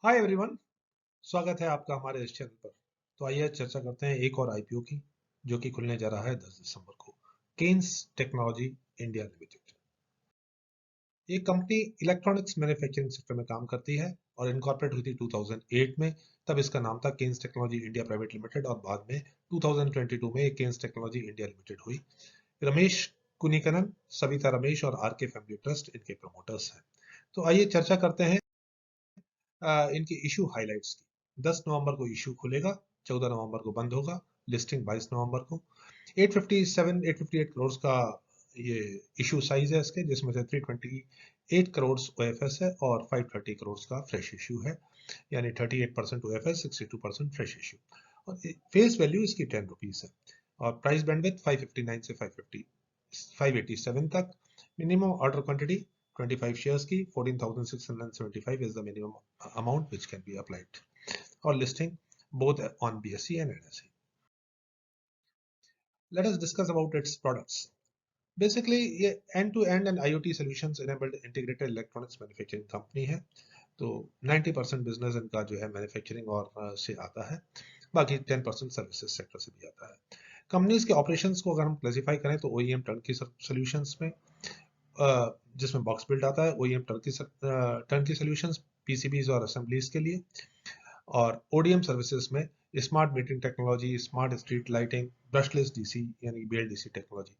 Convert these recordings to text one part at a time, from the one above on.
Hi everyone, स्वागत है आपका हमारे इस चैनल पर। तो आइए चर्चा करते हैं एक और आईपीओ की, जो कि खुलने जा रहा है 10 दिसंबर को। Kaynes technology India limited. ये कंपनी इलेक्ट्रॉनिक्स मैन्युफैक्चरिंग सेक्टर में काम करती है और इनकॉर्पोरेट हुई थी 2008 में। तब इसका नाम था Kaynes technology India private limited और बाद में 2022 में केन्स टेक्नोलॉजी इंडिया लिमिटेड हुई। रमेश कुनिकनन, सविता रमेश और आर के फैमिली ट्रस्ट इनके प्रमोटर्स हैं। तो आइए चर्चा करते हैं इनकी इशू हाइलाइट्स की। 10 नवंबर को इशू खुलेगा, 14 नवंबर को बंद होगा, लिस्टिंग 22 नवंबर को। 858 करोड़ का ये इशू साइज है इसके, जिसमें से 328 करोड़ ओएफएस है और 530 करोड़ का फ्रेश इशू है, यानी 38% ओएफएस, 62% फ्रेश इशू। और फेस वैल्यू इसकी 10 रुपीज है और प्राइस बैंडविड्थ 559 से 587 तक। मिनिमम ऑर्डर क्वांटिटी 25 shares की 14,675 is the minimum amount which can be applied. Or listing both on BSE and NSE. Let us discuss about its products. Basically ये end-to-end and IoT solutions enabled integrated electronics manufacturing company है। तो 90% business इनका जो है manufacturing और से आता है, बाकी 10% सर्विसेज सेक्टर से भी आता है। कंपनीज के ऑपरेशंस को अगर हम क्लासिफाई करें तो ओईएम टर्नकी सॉल्यूशंस में, जिसमें बॉक्स बिल्ड आता है, ओईएम टर्नकी सॉल्यूशंस पीसीबीज और असेंबलीज के लिए, और ओडीएम सर्विसेज में smart metering technology, smart street lighting, brushless DC यानी बीएलडीसी टेक्नोलॉजी,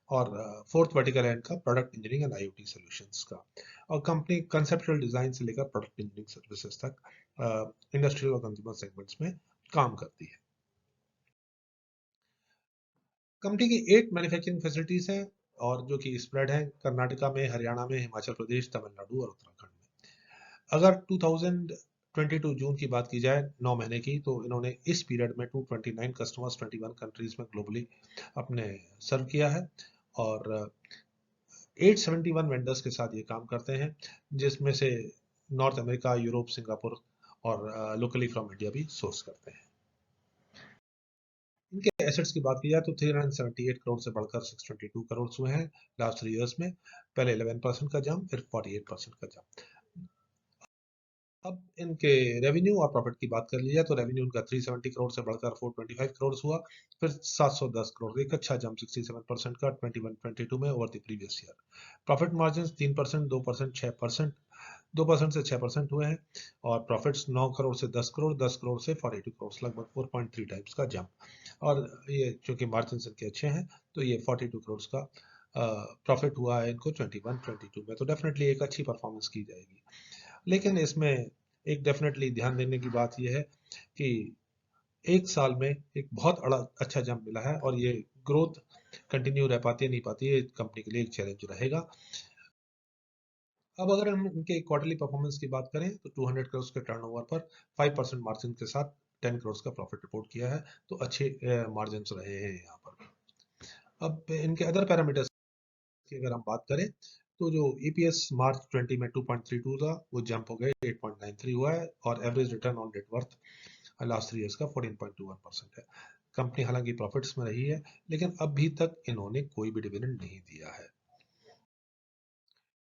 और फोर्थ वर्टिकल एंड का product engineering and IoT solutions का। और कंपनी कंसेप्चुअल डिजाइन से लेकर प्रोडक्ट इंजीनियरिंग सर्विसेज तक इंडस्ट्रियल और कंज्यूमर सेगमेंट्स में काम करती है। कंपनी की 8 मैन्युफैक्चरिंग फैसिलिटीज हैं और जो कि स्प्रेड है कर्नाटका में, हरियाणा में, हिमाचल प्रदेश, तमिलनाडु और उत्तराखंड में। अगर 2022 जून की बात की जाए, 9 महीने की, तो इन्होंने इस पीरियड में 229 कस्टमर्स 21 कंट्रीज में ग्लोबली अपने सर्व किया है और 871 वेंडर्स के साथ ये काम करते हैं, जिसमें से नॉर्थ अमेरिका, यूरोप, सिंगापुर और लोकली फ्रॉम इंडिया भी सोर्स करते हैं। इनके एसेट्स की बात की जाए तो 378 करोड़ से बढ़कर 622 करोड़ हुए हैं लास्ट 3 इयर्स में। पहले 11% का जंप, फिर 48% का जंप। अब इनके रेवेन्यू और प्रॉफिट की बात कर ली जाए तो रेवेन्यू उनका 370 करोड़ से बढ़कर 425 करोड़ हुआ, फिर 710 करोड़, एक अच्छा जंप 67% का 21-22 में over the previous year. Profit margin 3%, 2%, 6%, 2% से 6% हुए हैं और प्रॉफिट्स 9 करोड़ से 10 करोड़, 10 करोड़ से 42 करोड़, लगभग 4.3 टाइम्स का जंप। और ये चूंकि मार्जिन इनके अच्छे हैं तो ये 42 करोड़ का प्रॉफिट हुआ है इनको 21-22 में, तो डेफिनेटली एक अच्छी परफॉर्मेंस की जाएगी। लेकिन इसमें एक डेफिनेटली ध्यान देने की बात यह है कि एक साल में एक बहुत अच्छा जंप मिला है और ये ग्रोथ कंटिन्यू रह पाती है नहीं पाती है, कंपनी के लिए एक चैलेंज रहेगा। अब अगर हम इनके क्वार्टरली परफॉर्मेंस की बात करें तो 200 करोड़ के टर्नओवर पर 5% मार्जिन के साथ 10 करोड़ का प्रॉफिट रिपोर्ट किया है, तो अच्छे मार्जिन रहे हैं यहाँ पर। अब इनके अदर पैरामीटर्स की अगर हम बात करें तो जो ईपीएस मार्च 20 में 2.32 था, वो जंप हो गए 8.93 हुआ है और average return on net worth last 3 years का 14.21% है। कंपनी हालांकि प्रॉफिट्स में रही है, लेकिन अभी तक इन्होंने कोई भी डिविडेंड नहीं दिया है।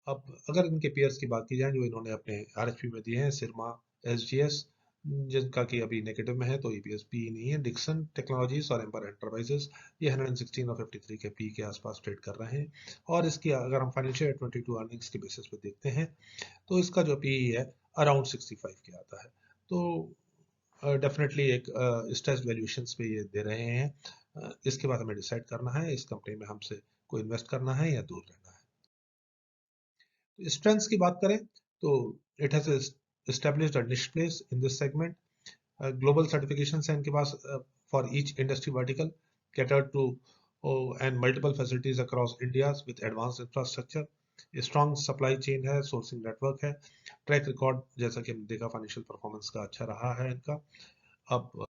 अब अगर इनके पेयर्स की बात की जाए जो इन्होंने अपने आरएचपी में दिए हैं, सिरमा, एसजीएस, जिनका कि अभी नेगेटिव में है तो ईपीएस पी नहीं है, डिक्सन टेक्नोलॉजीज और एम्पर एंटरप्राइजेस, ये 116 और 53 के पी के आसपास ट्रेड कर रहे हैं। और इसकी अगर हम फाइनेंशियल 22 अर्निंग्स के बेसिस पे देखते हैं तो इसका जो पी है अराउंड 65 के आता है। तो डेफिनेटली एक स्ट्रेच वैल्यूएशंस पे ये दे रहे हैं। इसके बाद हमें डिसाइड करना है इस कंपनी में हमसे को इन्वेस्ट करना है या दूर रहना है। स्ट्रेंथ्स की बात करें तो it has established a niche place in this segment. Global certifications हैं इनके पास for each industry vertical, catered to and multiple facilities across India with advanced infrastructure, strong supply chain है, सोर्सिंग नेटवर्क है, track record जैसा कि हमने देखा financial performance का अच्छा रहा है इनका। अब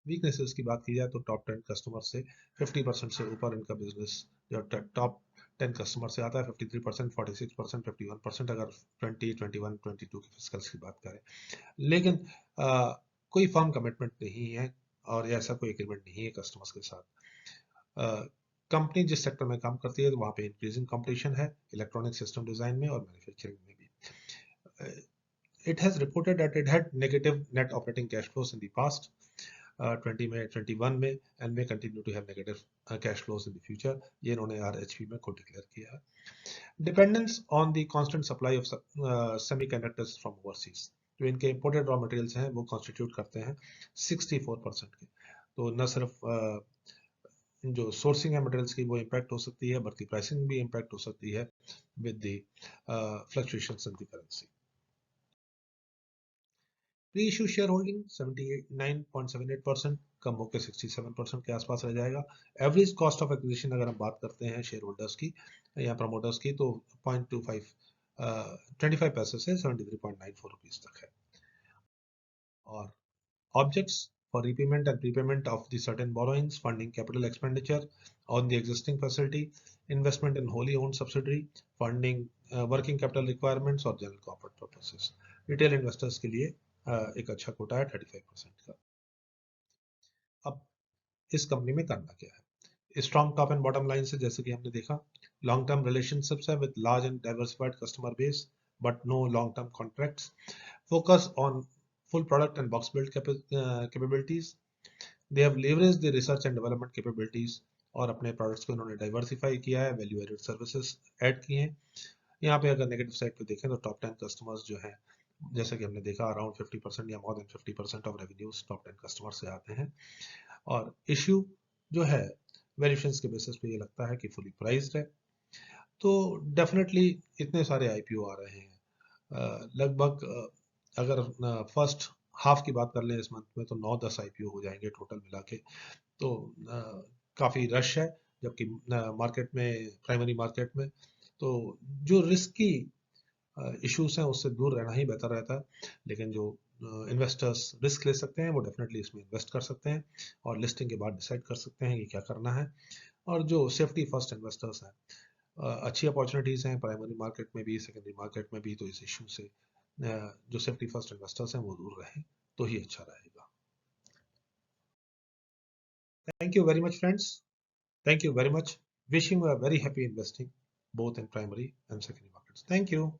वीकनेसेस की बात की जाए तो टॉप 10 कस्टमर से 50% से ऊपर इनका बिजनेस जो टॉप 10 कस्टमर से आता है, 53%, 46%, 51% अगर 20, 21, 22 की फिस्कल्स की बात करें। लेकिन कोई फर्म कमिटमेंट नहीं है और ऐसा कोई एग्रीमेंट नहीं है कस्टमर्स के साथ। कंपनी जिस सेक्टर में काम करती है तो वहाँ पे इंक्रीजिंग कंपटीशन है, इलेक्ट्रॉनिक सिस्टम डिजाइन में और मैन्युफैक्चरिंग में भी। it has reported that it had negative net operating cash flows in the past, 20 में 21 में, and may continue to have negative cash flows in the future. ये इन्होंने RHP में को declare किया है. Dependence on the constant supply of semiconductors from overseas. जो इनके imported raw materials हैं वो constitute करते हैं 64% के. तो न सिर्फ जो सोर्सिंग है मटेरियल्स की वो इम्पैक्ट हो सकती है, बल्कि प्राइसिंग भी इम्पैक्ट हो सकती है with the fluctuations in the currency. Pre issue share holding 79.78% कम होकर 67% के आसपास रह जाएगा. एवरेज कॉस्ट ऑफ एक्विजिशन अगर हम बात करते हैं शेयर होल्डर्स की या प्रमोटर्स की तो 25 पैसे से 73.94 रुपीज तक है. और objects for repayment and prepayment of the certain borrowings, funding capital expenditure on the existing facility, investment in wholly owned subsidiary, funding working capital requirements और general corporate purposes. Retail investors के लिए एक अच्छा कोटा है 35% का. अब इस कंपनी में करना क्या है? Strong top and bottom line से जैसे कि हमने देखा, लॉन्ग टर्म रिलेशनशिप्स है with large and diversified customer base but no long term contracts. Focus on full product and box build capabilities. They have leveraged the research and development capabilities और अपने products को इन्होंने diversify किया है, value added services add किए हैं. यहाँ पे अगर नेगेटिव साइड पे देखें तो टॉप 10 कस्टमर्स जो हैं, जैसे कि हमने देखा अराउंड 50% या more than 50% of revenues top 10 customer से आते हैं. और इश्यू जो है वैल्यूएशंस के बेसिस पे ये लगता है कि फुली प्राइस्ड है. तो डेफिनेटली इतने सारे आईपीओ आ रहे हैं, लगभग अगर फर्स्ट हाफ की बात कर लें इस मंथ में तो 9-10 आईपीओ हो जाएंगे टोटल मिला के. तो काफ़ी रश है, जबकि मार्केट में, प्राइमरी मार्केट में तो जो रिस्की इश्यूज हैं उससे दूर रहना ही बेहतर रहता है. लेकिन जो इन्वेस्टर्स रिस्क ले सकते हैं वो डेफिनेटली इसमें इन्वेस्ट कर सकते हैं और लिस्टिंग के बाद डिसाइड कर सकते हैं कि क्या करना है. और जो सेफ्टी फर्स्ट इन्वेस्टर्स हैं, अच्छी अपॉर्चुनिटीज़ हैं प्राइमरी मार्केट में भी, सेकेंडरी मार्केट में भी. तो इस इशू से जो सेफ्टी फर्स्ट इन्वेस्टर्स हैं वो दूर रहें तो ही अच्छा रहेगा. Thank you very much friends. Thank you very much. Wishing you a very happy investing both in primary and secondary markets. Thank you.